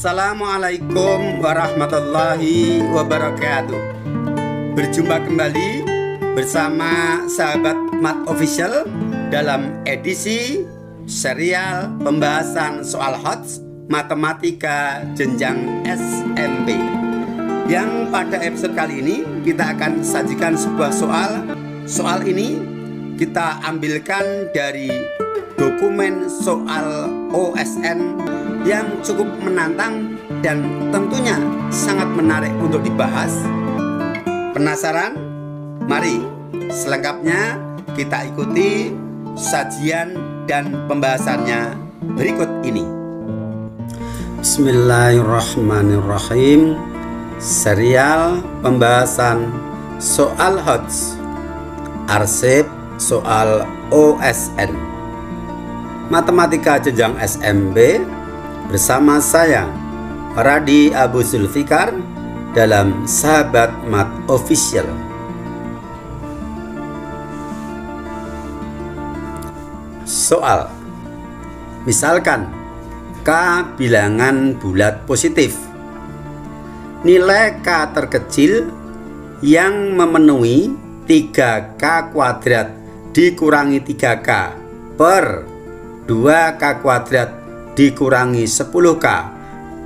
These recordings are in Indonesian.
Assalamualaikum warahmatullahi wabarakatuh. Berjumpa kembali bersama sahabat Mat Official dalam edisi serial pembahasan soal HOTS Matematika Jenjang SMP. Yang pada episode kali ini kita akan sajikan sebuah soal. Soal ini kita ambilkan dari dokumen soal OSN yang cukup menantang dan tentunya sangat menarik untuk dibahas. Penasaran? Mari selengkapnya kita ikuti sajian dan pembahasannya berikut ini. Bismillahirrahmanirrahim. Serial pembahasan soal HOTS, arsip soal OSN Matematika Jenjang SMP bersama saya Radi Abu Zulfikar dalam Sahabat Mat Official. Soal: misalkan K bilangan bulat positif. Nilai K terkecil yang memenuhi 3K kuadrat dikurangi 3K per 2K kuadrat dikurangi 10K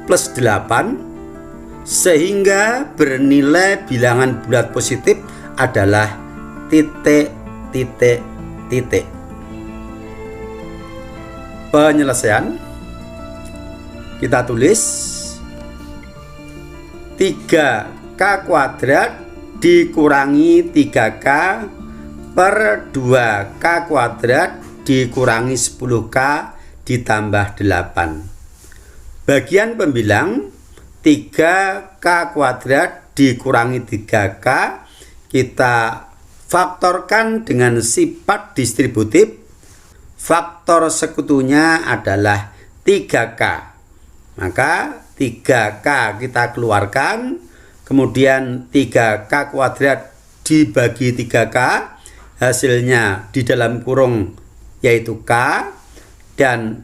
plus 8 sehingga bernilai bilangan bulat positif adalah titik. Penyelesaian kita tulis 3K kuadrat dikurangi 3K per 2K kuadrat dikurangi 10K ditambah 8. Bagian pembilang 3K kuadrat dikurangi 3K kita faktorkan dengan sifat distributif. Faktor sekutunya adalah 3K. Maka 3K kita keluarkan, kemudian 3K kuadrat dibagi 3K, hasilnya di dalam kurung yaitu K, dan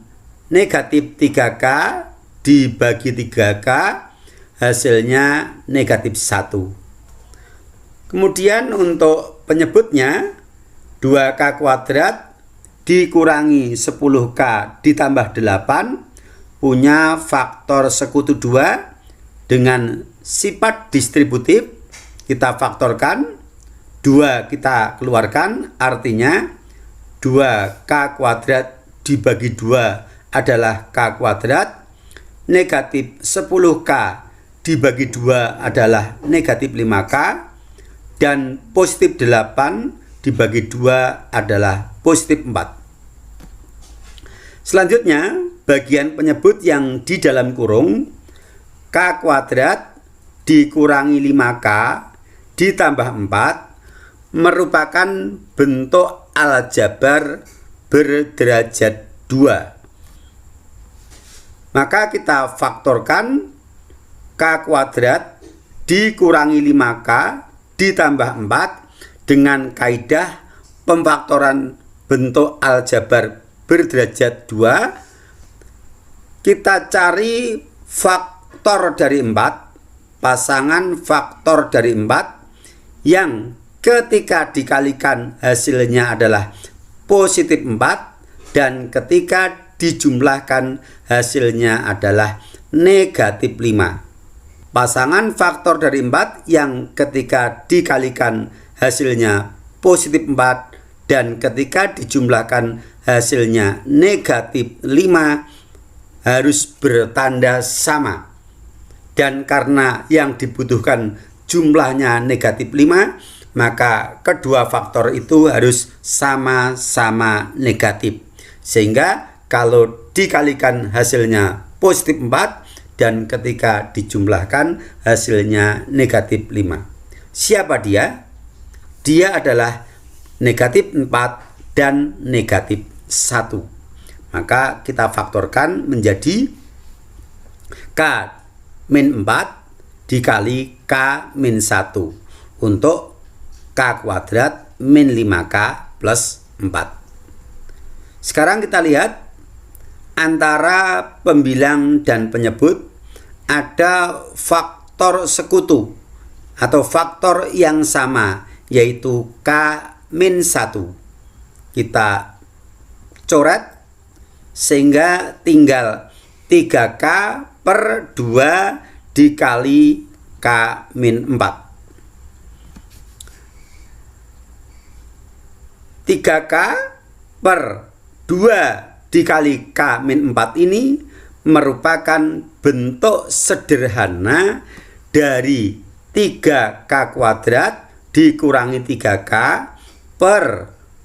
negatif 3K dibagi 3K, hasilnya negatif 1. Kemudian untuk penyebutnya 2K kuadrat dikurangi 10K ditambah 8 punya faktor sekutu 2 dengan sifat distributif. Kita faktorkan, 2 kita keluarkan, artinya 2K kuadrat dibagi 2 adalah K kuadrat, negatif 10K dibagi 2 adalah negatif 5K, dan positif 8 dibagi 2 adalah positif 4. Selanjutnya, bagian penyebut yang di dalam kurung K kuadrat dikurangi 5K ditambah 4 merupakan bentuk aljabar berderajat 2. Maka kita faktorkan K kuadrat dikurangi 5K ditambah 4 dengan kaidah pemfaktoran bentuk aljabar berderajat 2. Kita cari faktor dari 4, pasangan faktor dari 4 yang ketika dikalikan hasilnya adalah positif 4 dan ketika dijumlahkan hasilnya adalah negatif 5. Pasangan faktor dari 4 yang ketika dikalikan hasilnya positif 4 dan ketika dijumlahkan hasilnya negatif 5 harus bertanda sama. Dan karena yang dibutuhkan jumlahnya negatif 5, maka kedua faktor itu harus sama-sama negatif. Sehingga kalau dikalikan hasilnya positif 4 dan ketika dijumlahkan hasilnya negatif 5. Siapa dia? Dia adalah negatif 4 dan negatif 1. Maka kita faktorkan menjadi K min 4 dikali K min 1 untuk K kuadrat min 5K plus 4. Sekarang kita lihat antara pembilang dan penyebut ada faktor sekutu atau faktor yang sama, yaitu K-1. Kita coret sehingga tinggal 3K per 2 dikali K-4. 3K per 2 dikali K-4 ini merupakan bentuk sederhana dari 3K kuadrat dikurangi 3K per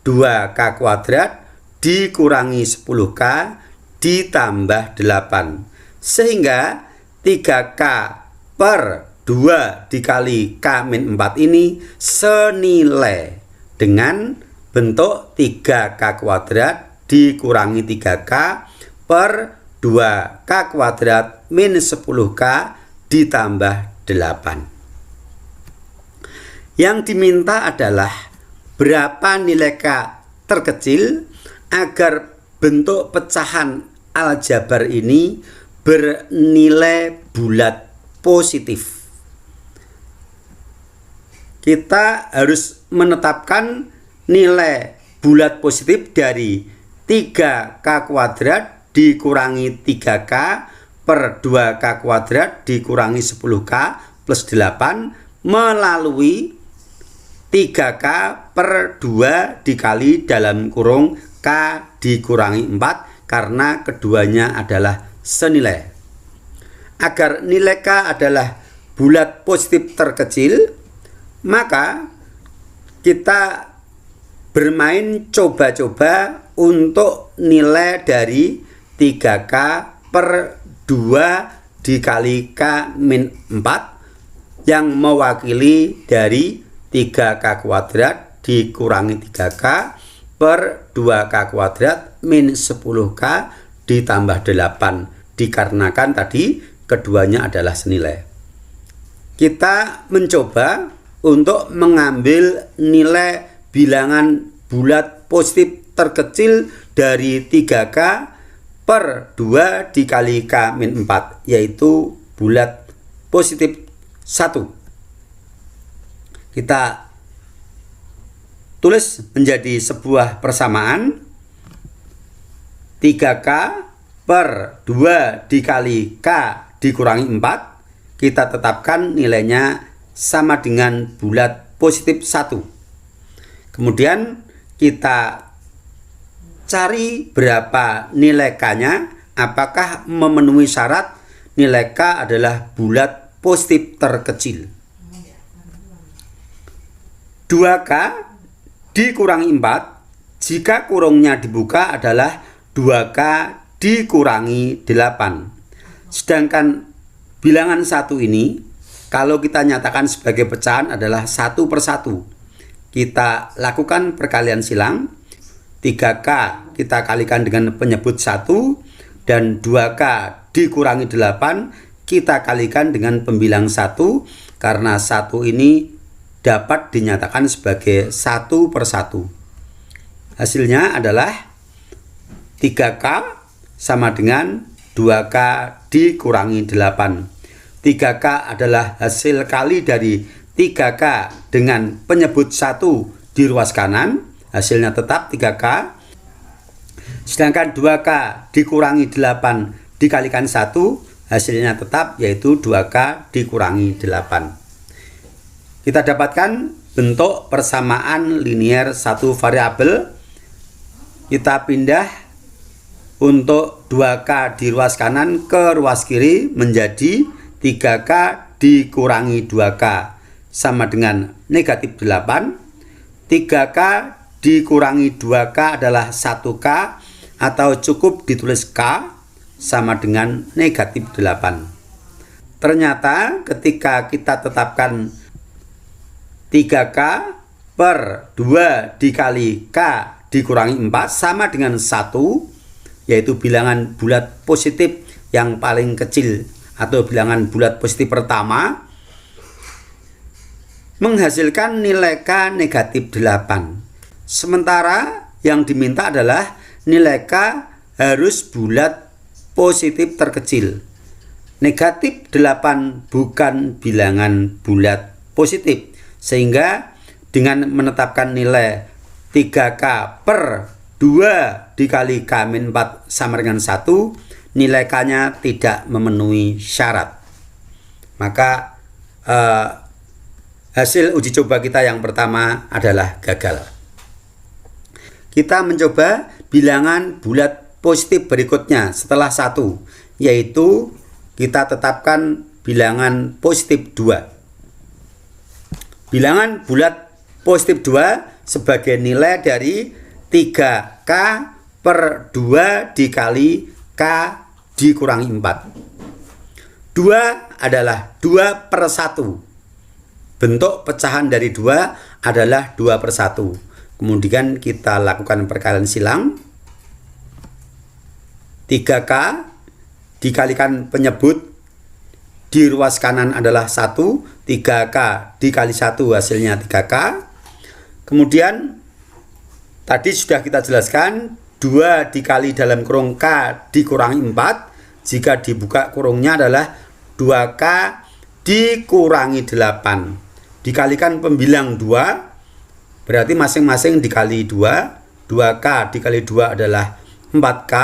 2K kuadrat dikurangi 10K ditambah 8. Sehingga 3K per 2 dikali K-4 ini senilai dengan bentuk 3K kuadrat dikurangi 3K per 2K kuadrat min 10K ditambah 8. Yang diminta adalah berapa nilai K terkecil agar bentuk pecahan aljabar ini bernilai bulat positif. Kita harus menetapkan nilai bulat positif dari 3K kuadrat dikurangi 3K per 2K kuadrat dikurangi 10K plus 8 melalui 3K per 2 dikali dalam kurung K dikurangi 4 karena keduanya adalah senilai. Agar nilai K adalah bulat positif terkecil, maka kita bermain coba-coba untuk nilai dari 3K per 2 dikali K-4 yang mewakili dari 3K kuadrat dikurangi 3K per 2K kuadrat min 10K ditambah 8 dikarenakan tadi keduanya adalah senilai. Kita mencoba untuk mengambil nilai bilangan bulat positif terkecil dari 3K per 2 dikali K-4 yaitu bulat positif 1. Kita tulis menjadi sebuah persamaan 3K per 2 dikali K dikurangi 4. Kita tetapkan nilainya sama dengan bulat positif 1. Kemudian kita cari berapa nilai K-nya, apakah memenuhi syarat nilai K adalah bulat positif terkecil. 2K dikurangi 4 jika kurungnya dibuka adalah 2K dikurangi 8. Sedangkan bilangan 1 ini kalau kita nyatakan sebagai pecahan adalah 1 per 1. Kita lakukan perkalian silang. 3K kita kalikan dengan penyebut 1 dan 2K dikurangi 8 kita kalikan dengan pembilang 1 karena 1 ini dapat dinyatakan sebagai 1 per 1. Hasilnya adalah 3K sama dengan 2K dikurangi 8. 3K adalah hasil kali dari 3K dengan penyebut 1 di ruas kanan, hasilnya tetap 3K. Sedangkan 2K dikurangi 8 dikalikan 1, hasilnya tetap yaitu 2K dikurangi 8. Kita dapatkan bentuk persamaan linier satu variabel. Kita pindah untuk 2K di ruas kanan ke ruas kiri menjadi 3K dikurangi 2K sama dengan negatif 8. 3K dikurangi 2K adalah 1K atau cukup ditulis K sama dengan negatif 8. Ternyata ketika kita tetapkan 3K per 2 dikali K dikurangi 4 sama dengan 1, yaitu bilangan bulat positif yang paling kecil atau bilangan bulat positif pertama, menghasilkan nilai K negatif 8. Sementara yang diminta adalah nilai K harus bulat positif terkecil. negatif 8 bukan bilangan bulat positif, sehingga dengan menetapkan nilai 3K per 2 dikali K-4 sama dengan 1, nilai K-nya tidak memenuhi syarat. Maka hasil uji coba kita yang pertama adalah gagal. Kita mencoba bilangan bulat positif berikutnya setelah 1, yaitu kita tetapkan bilangan positif 2. Bilangan bulat positif 2 sebagai nilai dari 3K per 2 dikali K dikurangi 4. 2 adalah 2 per 1. Bentuk pecahan dari 2 adalah 2 per 1. Kemudian kita lakukan perkalian silang. 3K dikalikan penyebut di ruas kanan adalah 1, 3K dikali 1 hasilnya 3K. Kemudian tadi sudah kita jelaskan 2 dikali dalam kurung K dikurangi 4, jika dibuka kurungnya adalah 2K dikurangi 8. Dikalikan pembilang 2, berarti masing-masing dikali 2, 2K dikali 2 adalah 4K,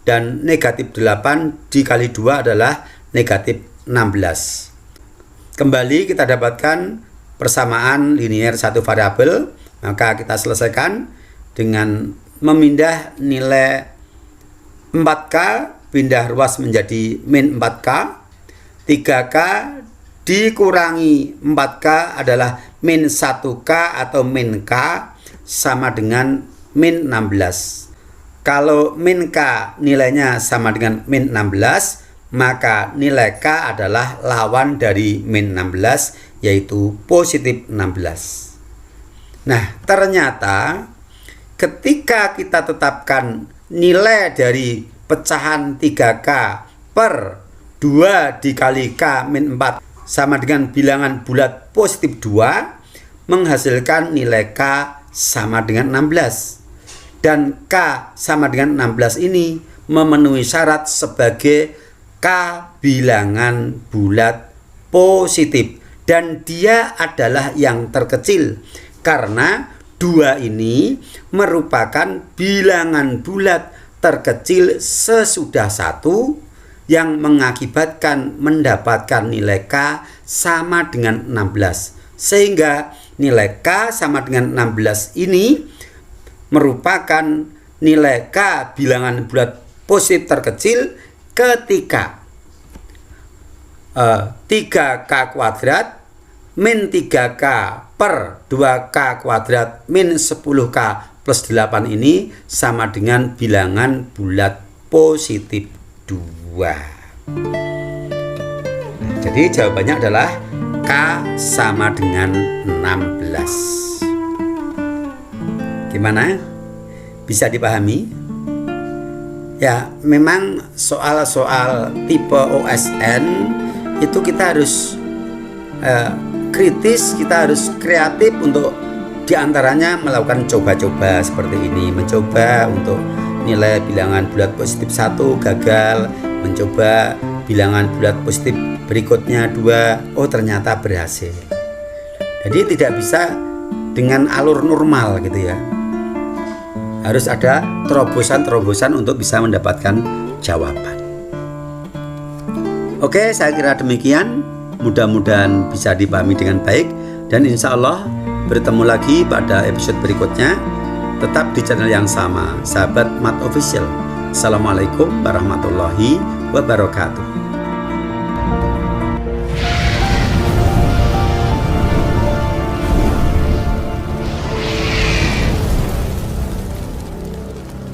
dan negatif 8 dikali 2 adalah negatif 16. Kembali kita dapatkan persamaan linier satu variabel, maka kita selesaikan dengan memindah nilai 4K, pindah ruas menjadi min 4K. 3K dikurangi 4K adalah min 1K atau min K sama dengan min 16. Kalau min K nilainya sama dengan min 16, maka nilai K adalah lawan dari min 16, yaitu positif 16. Nah, ternyata ketika kita tetapkan nilai dari pecahan 3K per 2 dikali K min 4 sama dengan bilangan bulat positif 2, menghasilkan nilai K sama dengan 16. Dan K sama dengan 16 ini memenuhi syarat sebagai K bilangan bulat positif, dan dia adalah yang terkecil karena 2 ini merupakan bilangan bulat terkecil sesudah 1 yang mengakibatkan mendapatkan nilai K sama dengan 16, sehingga nilai K sama dengan 16 ini merupakan nilai K bilangan bulat positif terkecil ketika 3K kuadrat min 3K per 2K kuadrat min 10K plus 8 ini sama dengan bilangan bulat positif 2. Jadi jawabannya adalah K sama dengan 16. Gimana? Bisa dipahami? Ya, memang soal-soal tipe OSN itu kita harus kritis, kita harus kreatif untuk diantaranya melakukan coba-coba seperti ini. Mencoba untuk nilai bilangan bulat positif 1 gagal, mencoba bilangan bulat positif berikutnya 2, oh ternyata berhasil. Jadi tidak bisa dengan alur normal gitu ya. Harus ada terobosan-terobosan untuk bisa mendapatkan jawaban. Oke, saya kira demikian. Mudah-mudahan bisa dipahami dengan baik, dan insya Allah bertemu lagi pada episode berikutnya. Tetap di channel yang sama, Sahabat Math Official. Assalamualaikum warahmatullahi wabarakatuh.